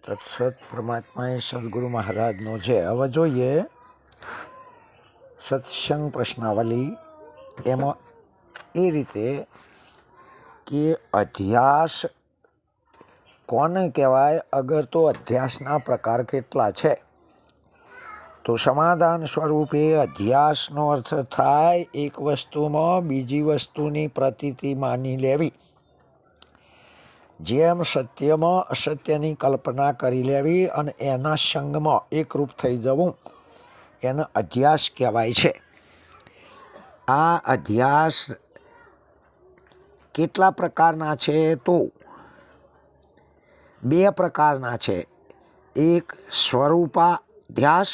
તત્સત પરમાત્માએ સદગુરુ મહારાજનો છે. હવે જોઈએ સત્સંગ પ્રશ્નાવલી. એમાં એ રીતે કે અધ્યાસ કોને કહેવાય, અગર તો અધ્યાસના પ્રકાર કેટલા છે. તો સમાધાન સ્વરૂપે અધ્યાસનો અર્થ થાય એક વસ્તુમાં બીજી વસ્તુની પ્રતીતિ માની લેવી. જેમ સત્યમાં અસત્યની કલ્પના કરી લેવી અને એના સંગમાં એકરૂપ થઈ જવું, એને અધ્યાસ કહેવાય છે. આ અધ્યાસ કેટલા પ્રકારના છે? તો બે પ્રકારના છે. એક સ્વરૂપાધ્યાસ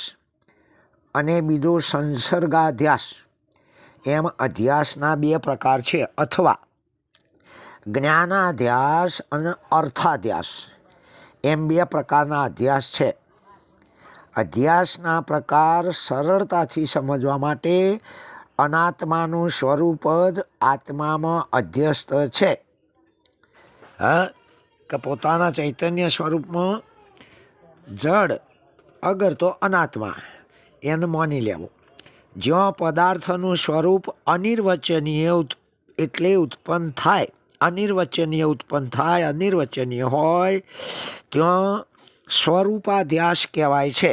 અને બીજો સંસર્ગાધ્યાસ. એમ અધ્યાસના બે પ્રકાર છે, અથવા જ્ઞાનાધ્યાસ અને અર્થાધ્યાસ એમ બે પ્રકારના અધ્યાસ છે. અધ્યાસના પ્રકાર સરળતાથી સમજવા માટે અનાત્માનું સ્વરૂપ જ આત્મામાં અધ્યસ્ત છે. કે પોતાના ચૈતન્ય સ્વરૂપમાં જડ અગર તો અનાત્મા એને માની લેવું. જ્યાં પદાર્થનું સ્વરૂપ અનિર્વચનીય એટલે ઉત્પન્ન થાય, અનિર્વચનીય હોય ત્યાં સ્વરૂપાધ્યાસ કહેવાય છે.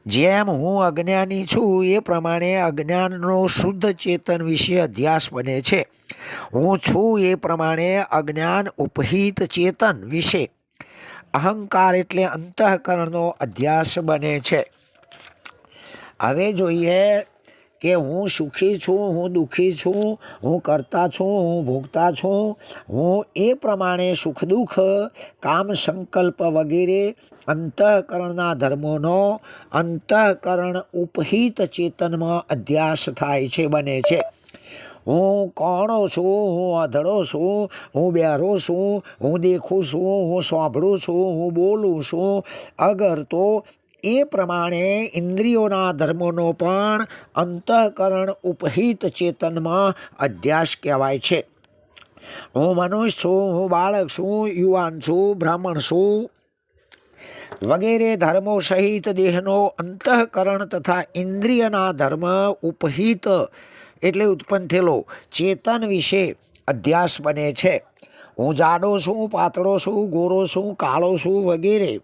જેમ હું અજ્ઞાની છું એ પ્રમાણે અજ્ઞાનનો શુદ્ધ ચેતન વિશે અધ્યાસ બને છે. હું છું એ પ્રમાણે અજ્ઞાન ઉપહિત ચેતન વિશે અહંકાર એટલે અંતઃકરણનો અધ્યાસ બને છે. હવે જોઈએ કે હું સુખી છું, હું દુઃખી છું, હું કરતા છું, હું ભોગતા છું. હું એ પ્રમાણે સુખ દુઃખ, કામ સંકલ્પ વગેરે અંતઃકરણના ધર્મોનો અંતઃકરણ ઉપહિત ચેતનમાં અધ્યાસ થાય છે, બને છે. હું કોણો છું, હું અધડો છું, હું બહેરો છું, હું દેખું છું, હું સાંભળું છું, હું બોલું છું. અગર તો એ પ્રમાણે ઇન્દ્રિયોના ધર્મોનો પણ અંતઃકરણ ઉપહિત ચેતનમાં અધ્યાસ કહેવાય છે. હું મનુષ્ય છું, હું બાળક છું, યુવાન છું, બ્રાહ્મણ છું વગેરે ધર્મો સહિત દેહનો અંતઃકરણ તથા ઇન્દ્રિયના ધર્મ ઉપહિત એટલે ઉત્પન્ન થયેલો ચેતન વિશે અધ્યાસ બને છે. હું જાડો છું, પાતળો છું, ગોરો છું, કાળો છું વગેરે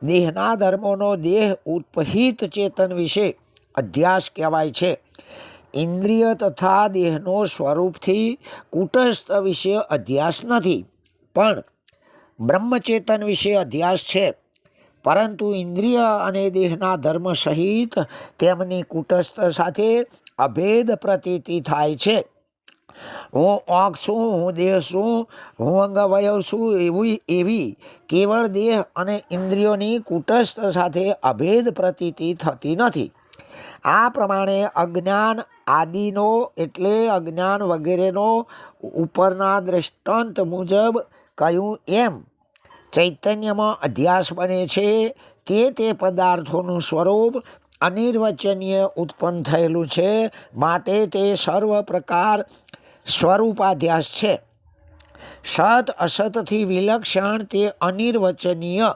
દેહના ધર્મોનો દેહ ઉપહિત ચેતન વિશે અધ્યાસ કહેવાય છે. ઇન્દ્રિય તથા દેહનો સ્વરૂપથી કુટસ્થ વિશે અધ્યાસ નથી, પણ બ્રહ્મચેતન વિશે અધ્યાસ છે. પરંતુ ઇન્દ્રિય અને દેહના ધર્મ સહિત તેમની કુટસ્થ સાથે અભેદ પ્રતીતિ થાય છે. હું આંખ છું, હું દેહ છું, હું અંગવયવ છું એવી કેવળ દેહ અને ઇન્દ્રિયોની કુટસ્થ સાથે અભેદ પ્રતીતિ થતી નથી. આ પ્રમાણે અજ્ઞાન આદિનો એટલે અજ્ઞાન વગેરેનો ઉપરના દ્રષ્ટાંત મુજબ કહ્યું એમ ચૈતન્યમાં અધ્યાસ બને છે. તે પદાર્થોનું સ્વરૂપ અનિર્વચનીય ઉત્પન્ન થયેલું છે, માટે તે સર્વ પ્રકાર સ્વરૂપાધ્યાસ છે. સત અસતથી વિલક્ષણ તે અનિર્વચનીય.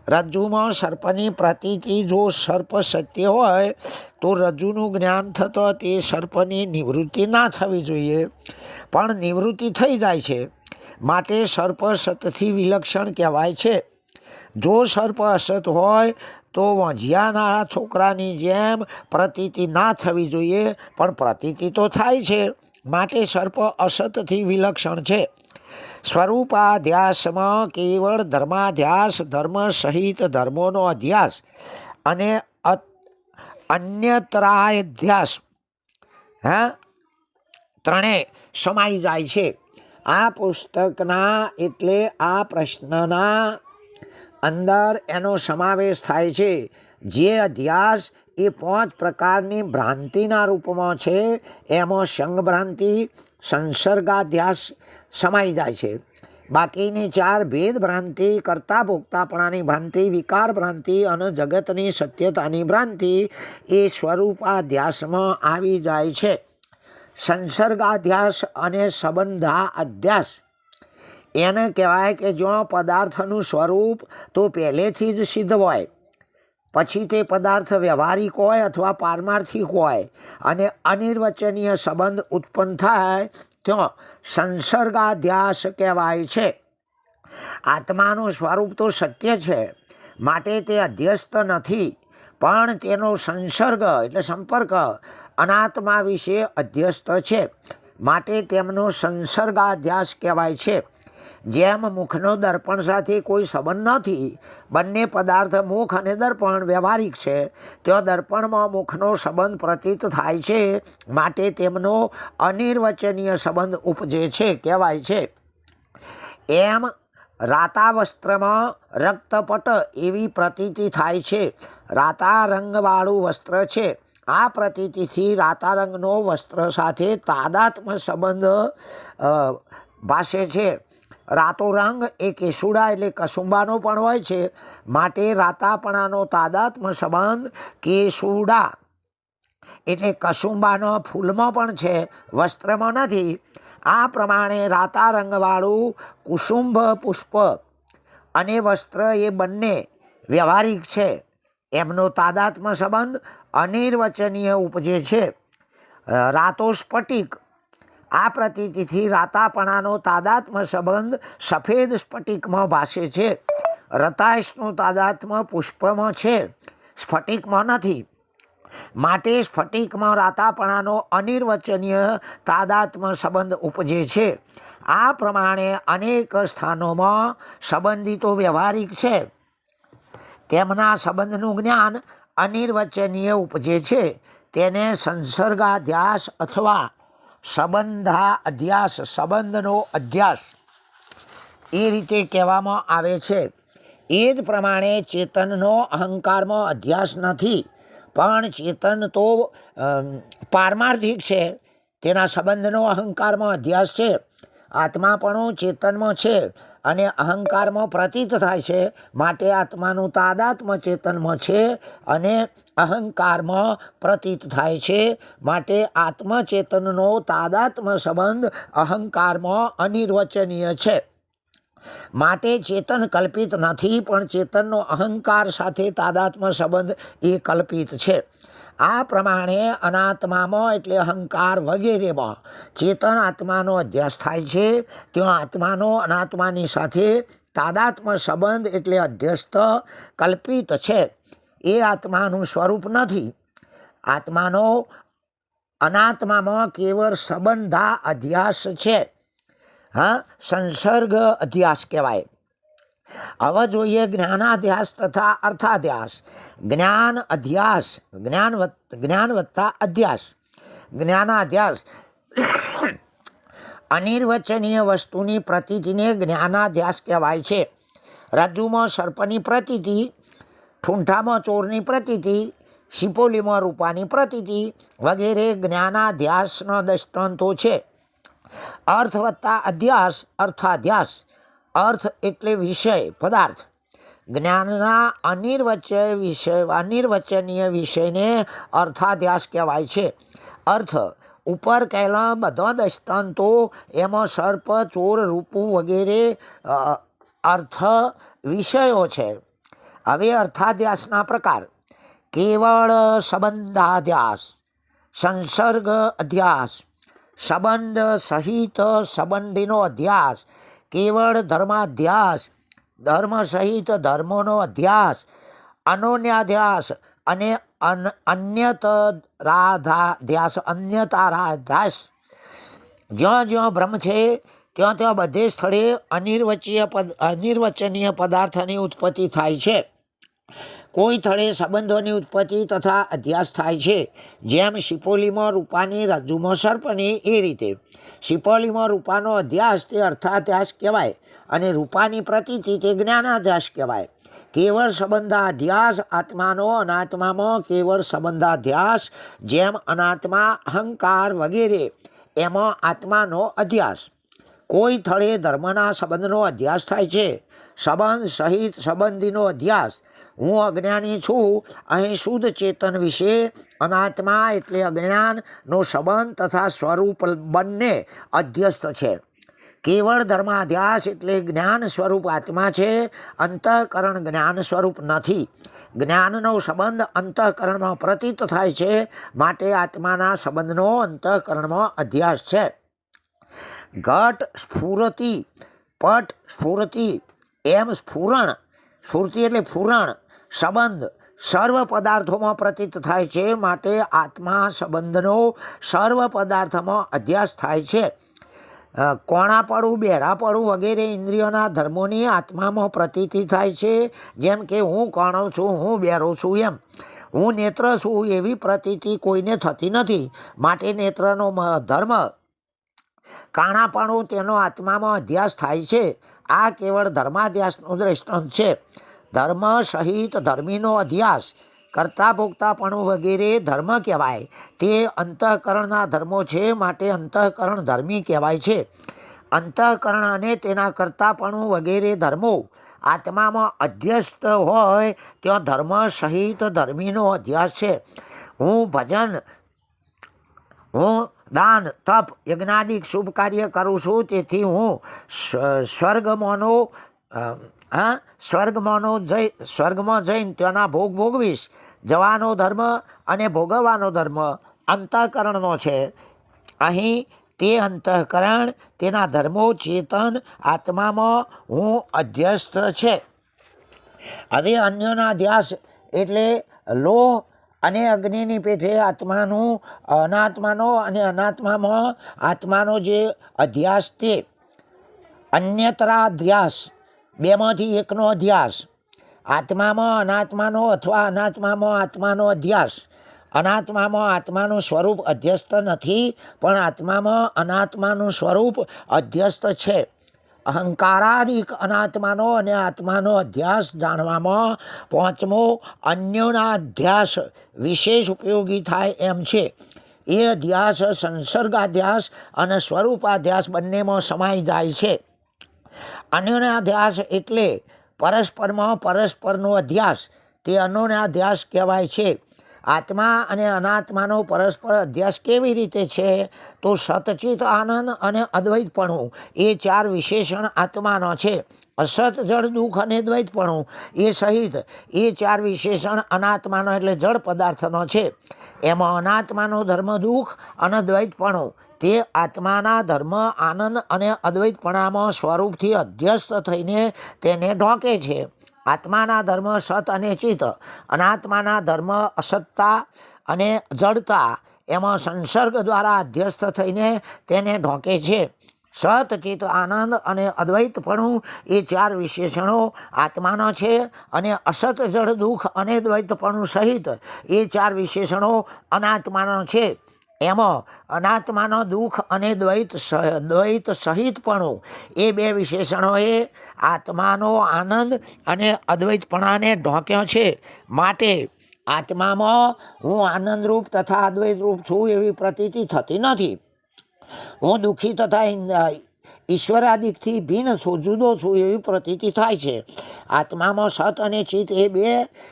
રજ્જુમાં સર્પની પ્રતીતિ જો સર્પ સત્ય હોય તો રજ્જુનું જ્ઞાન થતાં તે સર્પની નિવૃત્તિ ના થવી જોઈએ, પણ નિવૃત્તિ થઈ જાય છે, માટે સર્પ સતથી વિલક્ષણ કહેવાય છે. જો સર્પ અસત હોય તો વાંઝિયાના છોકરાની જેમ પ્રતીતિ ના થવી જોઈએ, પણ પ્રતીતિ તો થાય છે, માટે સર્પ અસતથી વિલક્ષણ છે. સ્વરૂપાધ્યાસમાં કેવળ ધર્માધ્યાસ, ધર્મ સહિત ધર્મોનો અધ્યાસ અને અન્યત્રાધ્યાસ ત્રણેય સમાઈ જાય છે. આ પુસ્તકના એટલે આ પ્રશ્નના અંદર એનો સમાવેશ થાય છે. જે અધ્યાસ એ 5 પ્રકારની ભ્રાંતિના રૂપમાં છે, એમાં સંગભ્રાંતિ, સંસર્ગાધ્યાસ સમાઈ જાય છે. બાકીની 4 ભેદ ભ્રાંતિ, કરતા ભોગતાપણાની ભ્રાંતિ, વિકાર ભ્રાંતિ અને જગતની સત્યતાની ભ્રાંતિ એ સ્વરૂપાધ્યાસમાં આવી જાય છે. સંસર્ગાધ્યાસ અને સંબંધાધ્યાસ એને કહેવાય કે જો પદાર્થનું સ્વરૂપ તો પહેલેથી જ સિદ્ધ હોય, પછી તે પદાર્થ વ્યવહારિક હોય અથવા પારમાર્થિક હોય અને અનિર્વચનીય સંબંધ ઉત્પન્ન થાય ત્યાં સંસર્ગાધ્યાસ કહેવાય છે. આત્માનું સ્વરૂપ તો સત્ય છે, માટે તે અધ્યસ્ત નથી, પણ તેનો સંસર્ગ એટલે સંપર્ક અનાત્મા વિશે અધ્યસ્ત છે, માટે તેમનો સંસર્ગાધ્યાસ કહેવાય છે. જેમ મુખનો દર્પણ સાથે કોઈ સંબંધ નથી, બંને પદાર્થ મુખ અને દર્પણ વ્યવહારિક છે, ત્યાં દર્પણમાં મુખનો સંબંધ પ્રતીત થાય છે, માટે તેમનો અનિર્વચનીય સંબંધ ઉપજે છે કહેવાય છે. એમ રાતા વસ્ત્રમાં રક્તપટ એવી પ્રતીતિ થાય છે. રાતા રંગવાળું વસ્ત્ર છે. આ પ્રતીતિથી રાતા રંગનો વસ્ત્ર સાથે તાદાત્મ સંબંધ ભાસે છે. રાતો રંગ એ કેસુડા એટલે કસુંબાનો પણ હોય છે, માટે રાતાપણાનો તાદાત્મ સંબંધ કેસુડા એટલે કસુંબાનો ફૂલમાં પણ છે, વસ્ત્રમાં નથી. આ પ્રમાણે રાતા રંગવાળું કુસુંબ પુષ્પ અને વસ્ત્ર એ બંને વ્યવહારિક છે, એમનો તાદાત્મ સંબંધ અનિર્વચનીય ઉપજે છે. રાતો સ્ફટિક આ પ્રતીતિથી રાતાપણાનો તાદાત્મ સંબંધ સફેદ સ્ફટિકમાં ભાસે છે. રતાશનું તાદાત્મ પુષ્પમાં છે, સ્ફટિકમાં નથી, માટે સ્ફટિકમાં રાતાપણાનો અનિર્વચનીય તાદાત્મ સંબંધ ઉપજે છે. આ પ્રમાણે અનેક સ્થાનોમાં સંબંધિતો વ્યવહારિક છે, તેમના સંબંધનું જ્ઞાન અનિર્વચનીય ઉપજે છે. તેને સંસર્ગાધ્યાસ અથવા સંબંધાધ્યાસ સંબંધનો અધ્યાસ એ રીતે કહેવામાં આવે છે. એ જ પ્રમાણે ચેતનનો અહંકારમાં અધ્યાસ નથી, પણ ચેતન તો પારમાર્થિક છે, તેના સંબંધનો અહંકારમાં અધ્યાસ છે. આત્માપણું ચેતનમાં છે અને અહંકારમાં પ્રતીત થાય છે, માટે આત્માનું તાદાત્મ ચેતનમાં છે અને અહંકારમાં પ્રતીત થાય છે, માટે આત્મચેતનનો તાદાત્મ સંબંધ અહંકારમાં અનિર્વચનીય છે. માટે ચેતન કલ્પિત નથી, પણ ચેતનનો અહંકાર સાથે તાદાત્મ સંબંધ એ કલ્પિત છે. આ પ્રમાણે અનાત્મામાં એટલે અહંકાર વગેરેમાં ચેતન આત્માનો અધ્યાસ થાય છે, ત્યાં આત્માનો અનાત્માની સાથે તાદાત્મ સંબંધ એટલે અધ્યસ્ત કલ્પિત છે. એ આત્માનું સ્વરૂપ નથી. આત્માનો અનાત્મામાં કેવળ સંબંધા અધ્યાસ છે. સંસર્ગ અધ્યાસ કહેવાય. હવે જોઈએ જ્ઞાનાધ્યાસ તથા અર્થાધ્યાસ. જ્ઞાન અધ્યાસ જ્ઞાન વત્તા અધ્યાસ. જ્ઞાનાધ્યાસ અનિર્વચનીય વસ્તુની પ્રતીતિને જ્ઞાનાધ્યાસ કહેવાય છે. રજ્જુમાં સર્પની પ્રતીતિ, ઠૂંઠામાં ચોરની પ્રતીતિ, શિપોલીમાં રૂપાની પ્રતીતિ વગેરે જ્ઞાનાધ્યાસના દ્રષ્ટાંતો છે. અર્થ વત્તા અધ્યાસ અર્થાધ્યાસ. અર્થ એટલે વિષય પદાર્થ. જ્ઞાનના અનિર્વચનીય વિષયને અર્થાધ્યાસ કહેવાય છે. અર્થ ઉપર કહેલા બધા દ્રષ્ટાંતો એમાં સર્પ, ચોર, રૂપું વગેરે અર્થ વિષયો છે. હવે અર્થાધ્યાસના પ્રકાર. કેવળ સંબંધાધ્યાસ, સંસર્ગ અધ્યાસ, સંબંધ સહિત સંબંધીનો અધ્યાસ, કેવળ ધર્માધ્યાસ, ધર્મ સહિત ધર્મોનો અધ્યાસ, અનોન્યાધ્યાસ અને અન્યતારાધ્યાસ. જ્યાં જ્યાં બ્રહ્મ છે ત્યાં ત્યાં બધે સ્થળે અનિર્વચનીય પદાર્થની ઉત્પત્તિ થાય છે. કોઈ સ્થળે સંબંધોની ઉત્પત્તિ તથા અધ્યાસ થાય છે. જેમ શિપોલીમાં રૂપાની, રજ્જુમાં સર્પની, એ રીતે શિપોલીમાં રૂપાનો અધ્યાસ તે અર્થાધ્યાસ કહેવાય અને રૂપાની પ્રતીતિ તે જ્ઞાનાધ્યાસ કહેવાય. કેવળ સંબંધાધ્યાસ આત્માનો અનાત્મામાં કેવળ સંબંધાધ્યાસ. જેમ અનાત્મા, અહંકાર વગેરે એમાં આત્માનો અધ્યાસ. કોઈ સ્થળે ધર્મના સંબંધનો અધ્યાસ થાય છે. સંબંધ સહિત સંબંધીનો અધ્યાસ. હું અજ્ઞાની છું, અહીં શુદ્ધ ચેતન વિશે અનાત્મા એટલે અજ્ઞાનનો સંબંધ તથા સ્વરૂપ બંને અધ્યસ્ત છે. કેવળ ધર્માધ્યાસ એટલે જ્ઞાન સ્વરૂપ આત્મા છે, અંતઃકરણ જ્ઞાન સ્વરૂપ નથી. જ્ઞાનનો સંબંધ અંતઃકરણમાં પ્રતીત થાય છે, માટે આત્માના સંબંધનો અંતઃકરણમાં અધ્યાસ છે. ઘટ સ્ફુરતિ, પટ સ્ફુરતિ, એમ સ્ફુરણ, સ્ફૂર્તિ એટલે ફુરણ, સંબંધ સર્વ પદાર્થોમાં પ્રતીત થાય છે, માટે આત્મા સંબંધનો સર્વ પદાર્થમાં અધ્યાસ થાય છે. કોણાપણું, બહેરાપણું વગેરે ઇન્દ્રિયોના ધર્મોની આત્મામાં પ્રતીતિ થાય છે. જેમ કે હું કોણો છું, હું બહેરો છું, એમ હું નેત્ર છું એવી પ્રતીતિ કોઈને થતી નથી, માટે નેત્રનો ધર્મ કાણાપણું તેનો આત્મામાં અધ્યાસ થાય છે. આ કેવળ ધર્માધ્યાસનું દ્રષ્ટાંત છે. ધર્મ સહિત ધર્મીનો અધ્યાસ કરતા ભોગતાપણું વગેરે ધર્મ કહેવાય. તે અંતઃકરણના ધર્મો છે, માટે અંતઃકરણ ધર્મી કહેવાય છે. અંતઃકરણ અને તેના કરતાપણું વગેરે ધર્મો આત્મામાં અધ્યસ્ત હોય ત્યાં ધર્મ સહિત ધર્મીનો અધ્યાસ છે. હું ભજન, હું દાન, તપ, યજ્ઞાદિક શુભ કાર્ય કરું છું, તેથી હું સ્વર્ગમાં જઈને ત્યાંના ભોગ ભોગવીશ. જવાનો ધર્મ અને ભોગવવાનો ધર્મ અંતઃકરણનો છે. અહીં તે અંતઃકરણ, તેના ધર્મો ચેતન આત્મામાં હું અધ્યસ્ત છે. હવે અન્યોના અધ્યાસ એટલે લોહ અને અગ્નિની પેઠે આત્માનું અનાત્માનો અને અનાત્મામાં આત્માનો જે અધ્યાસ તે અન્યતરાધ્યાસ, બેમાંથી એકનો અધ્યાસ. આત્મામાં અનાત્માનો અથવા અનાત્મામાં આત્માનો અધ્યાસ. અનાત્મામાં આત્માનું સ્વરૂપ અધ્યસ્ત નથી, પણ આત્મામાં અનાત્માનું સ્વરૂપ અધ્યસ્ત છે. અહંકારાદિક અનાત્માનો અને આત્માનો અધ્યાસ જાણવામાં પાંચમો અન્યોના અધ્યાસ વિશેષ ઉપયોગી થાય એમ છે. એ અધ્યાસ સંસર્ગાધ્યાસ અને સ્વરૂપાધ્યાસ બંનેમાં સમાઈ જાય છે. અન્યોના અધ્યાસ એટલે પરસ્પરમાં પરસ્પરનો અધ્યાસ, તે અન્યોનાધ્યાસ કહેવાય છે. આત્મા અને અનાત્માનો પરસ્પર અધ્યાસ કેવી રીતે છે? તો સતચિત આનંદ અને અદ્વૈતપણું એ ચાર વિશેષણ આત્માનો છે. અસત, જળ, દુઃખ અને દ્વૈતપણું એ સહિત એ ચાર વિશેષણ અનાત્માનો એટલે જળ પદાર્થનો છે. એમાં અનાત્માનો ધર્મ દુઃખ અને દ્વૈતપણું તે આત્માના ધર્મ આનંદ અને અદ્વૈતપણામાં સ્વરૂપથી અધ્યસ્ત થઈને તેને ઢોકે છે. આત્માના ધર્મ સત અને ચિત્ત, અનાત્માના ધર્મ અસત્તા અને જડતા એમાં સંસર્ગ દ્વારા અધ્યસ્ત થઈને તેને ઢોકે છે. સત, ચિત્ત, આનંદ અને અદ્વૈતપણું એ ચાર વિશેષણો આત્માનો છે, અને અસત, જડ, દુઃખ અને દ્વૈતપણું સહિત એ ચાર વિશેષણો અનાત્માનો છે. એમાં અનાત્માનો દુઃખ અને દ્વૈત સહિતપણું એ બે વિશેષણોએ આત્માનો આનંદ અને અદ્વૈતપણાને ઢોક્યો છે. માટે આત્મામાં હું આનંદરૂપ તથા અદ્વૈતરૂપ છું એવી પ્રતીતિ થતી નથી. હું દુઃખી તથા ઈશ્વરાદિકથી ભિન્ન છું, જુદો છું એવી પ્રતીતિ થાય છે. આત્મામાં સત અને ચિત્ત એ બે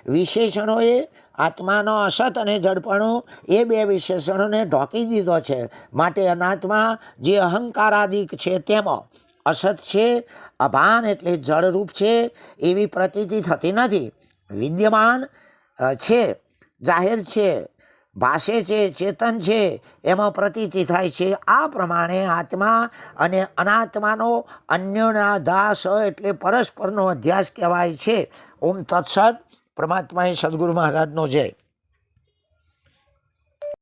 વિશેષણોએ આત્માનો અસત અને જડપણું એ બે વિશેષણોને ઢોકી દીધો છે. માટે અનાત્મા જે અહંકારાદિક છે તેમાં અસત છે, અભાન એટલે જળરૂપ છે એવી પ્રતીતિ થતી નથી. વિદ્યમાન છે, જાહેર છે, ભાષે છે, ચેતન છે એમાં પ્રતીતિ થાય છે. આ પ્રમાણે આત્મા અને અનાત્માનો અન્યોના અધ્યાસ એટલે પરસ્પરનો અધ્યાસ કહેવાય છે. ઓમ તત્સત. પરમાત્માએ સદગુરુ મહારાજનો જય.